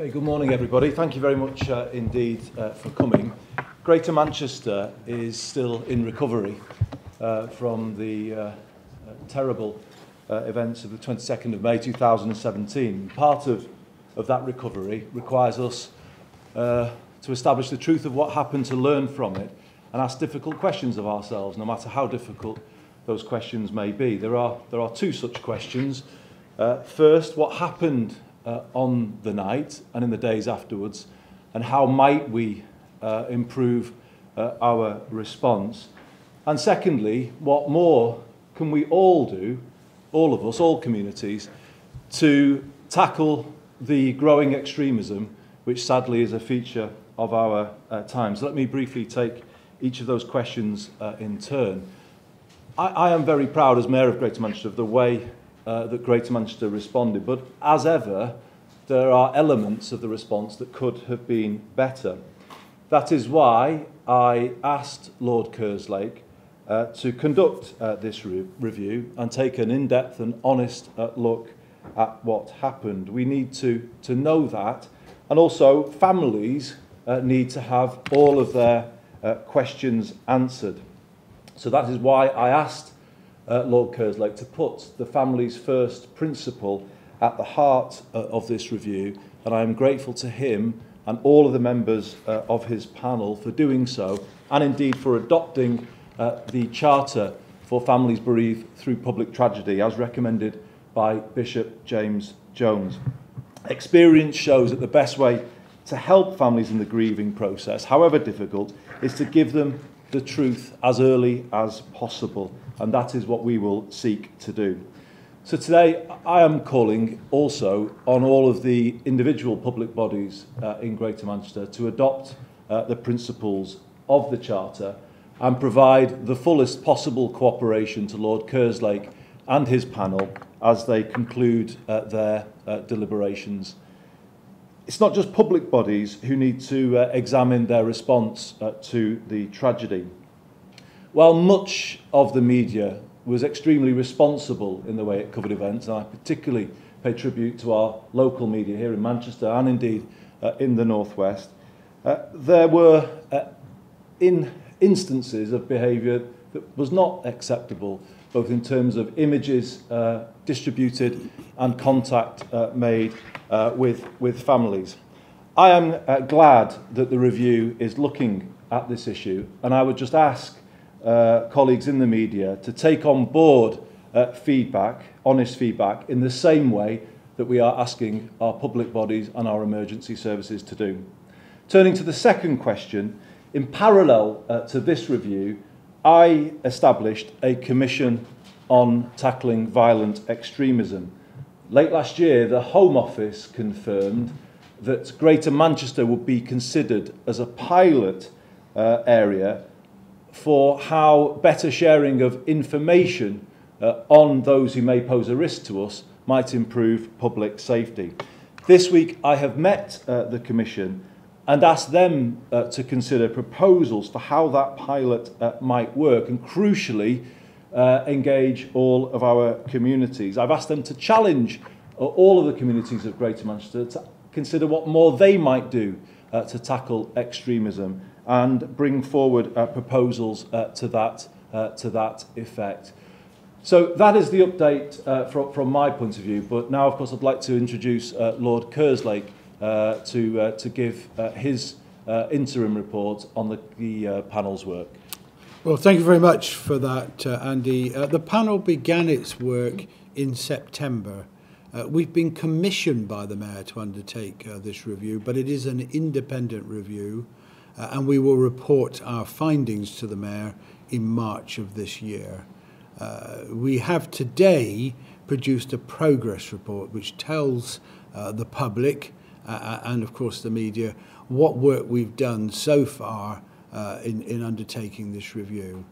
Okay, good morning everybody. Thank you very much indeed for coming. Greater Manchester is still in recovery from the terrible events of the 22nd of May 2017. Part of that recovery requires us to establish the truth of what happened, to learn from it and ask difficult questions of ourselves, no matter how difficult those questions may be. There are two such questions. First, what happened on the night and in the days afterwards, and how might we improve our response? And secondly, what more can we all do, all of us, all communities, to tackle the growing extremism which sadly is a feature of our times? Let me briefly take each of those questions in turn. I am very proud as Mayor of Greater Manchester of the way that Greater Manchester responded, but as ever, there are elements of the response that could have been better. That is why I asked Lord Kerslake to conduct this review and take an in-depth and honest look at what happened. We need to know that, and also families need to have all of their questions answered. So that is why I asked Lord Kerslake to put the family's first principle at the heart of this review, and I am grateful to him and all of the members of his panel for doing so, and indeed for adopting the Charter for Families Bereaved Through Public Tragedy as recommended by Bishop James Jones. Experience shows that the best way to help families in the grieving process, however difficult, is to give them the truth as early as possible, and that is what we will seek to do. So today I am calling also on all of the individual public bodies in Greater Manchester to adopt the principles of the Charter and provide the fullest possible cooperation to Lord Kerslake and his panel as they conclude their deliberations. It's not just public bodies who need to examine their response to the tragedy. While much of the media was extremely responsible in the way it covered events, and I particularly pay tribute to our local media here in Manchester and indeed in the North West, there were instances of behaviour that was not acceptable, both in terms of images distributed and contact made with families. I am glad that the review is looking at this issue, and I would just ask colleagues in the media to take on board feedback, honest feedback, in the same way that we are asking our public bodies and our emergency services to do. Turning to the second question, in parallel to this review, I established a commission on tackling violent extremism. Late last year, the Home Office confirmed that Greater Manchester would be considered as a pilot area for how better sharing of information on those who may pose a risk to us might improve public safety. This week I have met the Commission and asked them to consider proposals for how that pilot might work and crucially engage all of our communities. I've asked them to challenge all of the communities of Greater Manchester to consider what more they might do to tackle extremism and bring forward proposals to that effect. So that is the update from my point of view, but now of course I'd like to introduce Lord Kerslake to give his interim report on the panel's work. Well, thank you very much for that, Andy. The panel began its work in September. We've been commissioned by the Mayor to undertake this review, but it is an independent review, and we will report our findings to the Mayor in March of this year. We have today produced a progress report which tells the public and of course the media what work we've done so far in undertaking this review.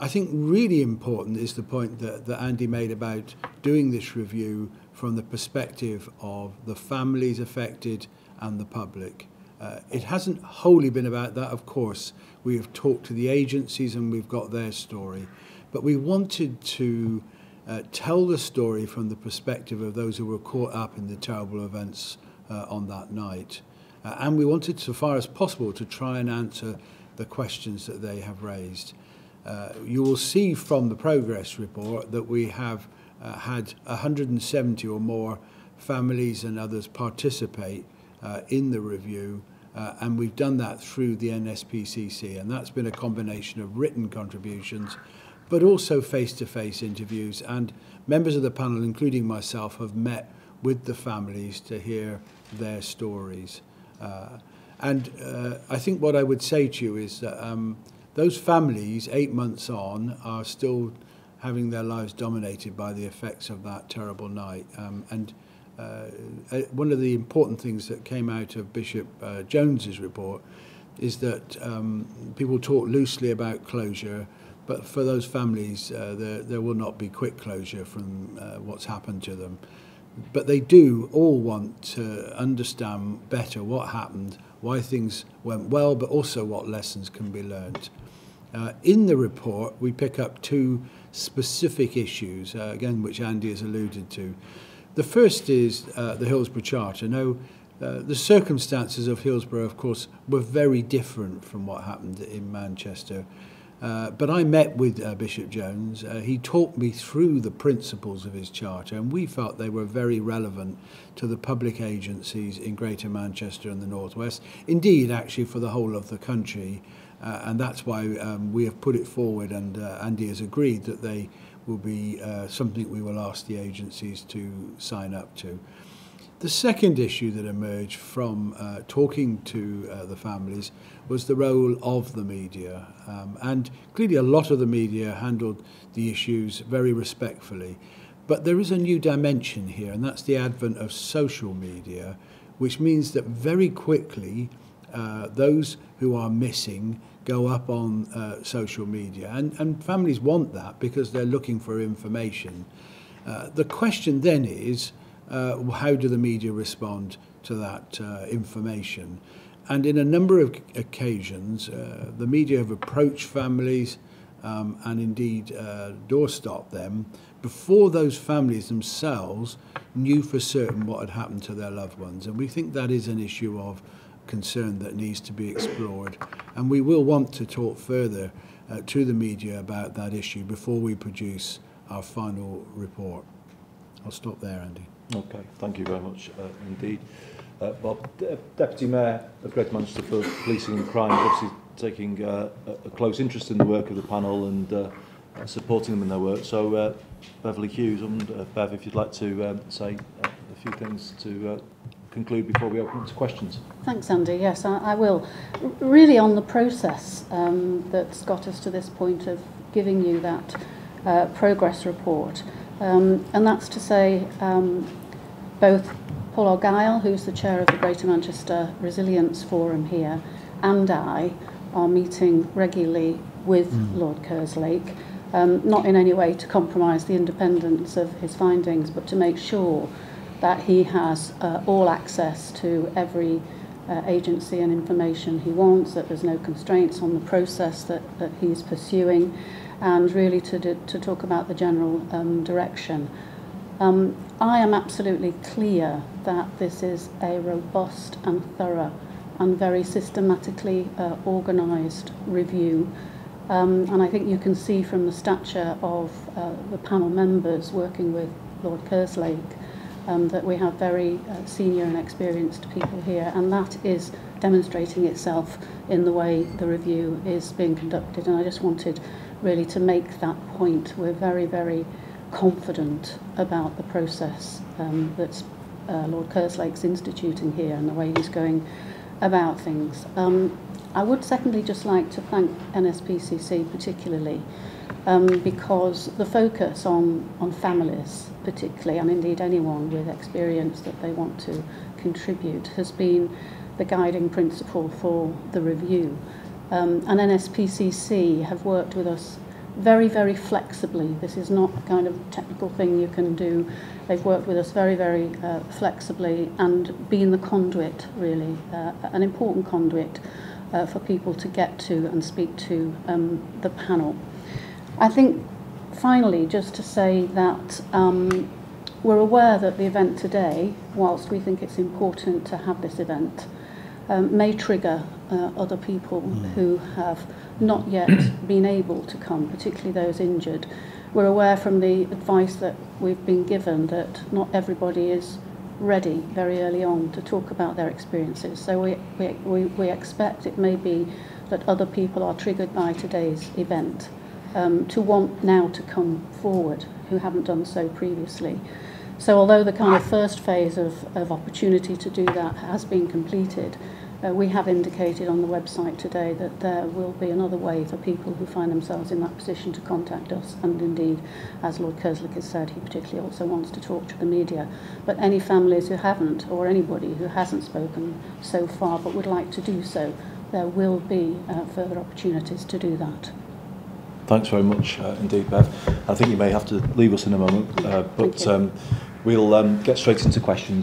I think really important is the point that Andy made about doing this review from the perspective of the families affected and the public. It hasn't wholly been about that, of course. We have talked to the agencies and we've got their story. But we wanted to tell the story from the perspective of those who were caught up in the terrible events on that night. And we wanted, so far as possible, to try and answer the questions that they have raised. You will see from the progress report that we have had 170 or more families and others participate in the review, and we've done that through the NSPCC, and that's been a combination of written contributions, but also face-to-face interviews, and members of the panel, including myself, have met with the families to hear their stories. I think what I would say to you is that those families, 8 months on, are still having their lives dominated by the effects of that terrible night. One of the important things that came out of Bishop Jones's report is that people talk loosely about closure, but for those families, there will not be quick closure from what's happened to them. But they do all want to understand better what happened, why things went well, but also what lessons can be learned. In the report, we pick up two specific issues, again, which Andy has alluded to. The first is the Hillsborough Charter. Now, the circumstances of Hillsborough, of course, were very different from what happened in Manchester. But I met with Bishop Jones. He talked me through the principles of his charter, and we felt they were very relevant to the public agencies in Greater Manchester and the North West, indeed, actually, for the whole of the country. And that's why we have put it forward, and Andy has agreed that they will be something we will ask the agencies to sign up to. The second issue that emerged from talking to the families was the role of the media. And clearly a lot of the media handled the issues very respectfully. But there is a new dimension here, and that's the advent of social media, which means that very quickly those who are missing go up on social media. And families want that because they're looking for information. The question then is, how do the media respond to that information? And in a number of occasions, the media have approached families and indeed doorstopped them before those families themselves knew for certain what had happened to their loved ones. And we think that is an issue of concern that needs to be explored. And we will want to talk further to the media about that issue before we produce our final report. I'll stop there, Andy. Okay, thank you very much indeed. Bob, Deputy Mayor of Greater Manchester for Policing and Crime, obviously taking a close interest in the work of the panel and supporting them in their work. So, Beverly Hughes, and Bev, if you'd like to say a few things to conclude before we open up to questions. Thanks, Andy. Yes, I will. Really on the process that's got us to this point of giving you that progress report. And that's to say both Paul Argyle, who's the chair of the Greater Manchester Resilience Forum here, and I are meeting regularly with Lord Kerslake, not in any way to compromise the independence of his findings, but to make sure that he has all access to every agency and information he wants, that there's no constraints on the process that he's pursuing, and really to talk about the general direction. I am absolutely clear that this is a robust and thorough and very systematically organised review. And I think you can see from the stature of the panel members working with Lord Kerslake that we have very senior and experienced people here, and that is demonstrating itself in the way the review is being conducted. And I just wanted really to make that point. We're very, very confident about the process that Lord Kerslake's instituting here and the way he's going about things. I would secondly just like to thank NSPCC particularly because the focus on families particularly, and indeed anyone with experience that they want to contribute, has been the guiding principle for the review. And NSPCC have worked with us very, very flexibly. This is not a kind of technical thing you can do. They've worked with us very, very flexibly and been the conduit, really, an important conduit for people to get to and speak to the panel. I think, finally, just to say that we're aware that the event today, whilst we think it's important to have this event, may trigger other people who have not yet been able to come, particularly those injured. We're aware from the advice that we've been given that not everybody is ready very early on to talk about their experiences. So we expect it may be that other people are triggered by today's event to want now to come forward who haven't done so previously. So although the kind of first phase of opportunity to do that has been completed, we have indicated on the website today that there will be another way for people who find themselves in that position to contact us, and indeed, as Lord Kerslake has said, he particularly also wants to talk to the media. But any families who haven't, or anybody who hasn't spoken so far but would like to do so, there will be further opportunities to do that. Thanks very much indeed, Bev. I think you may have to leave us in a moment, but we'll get straight into questions.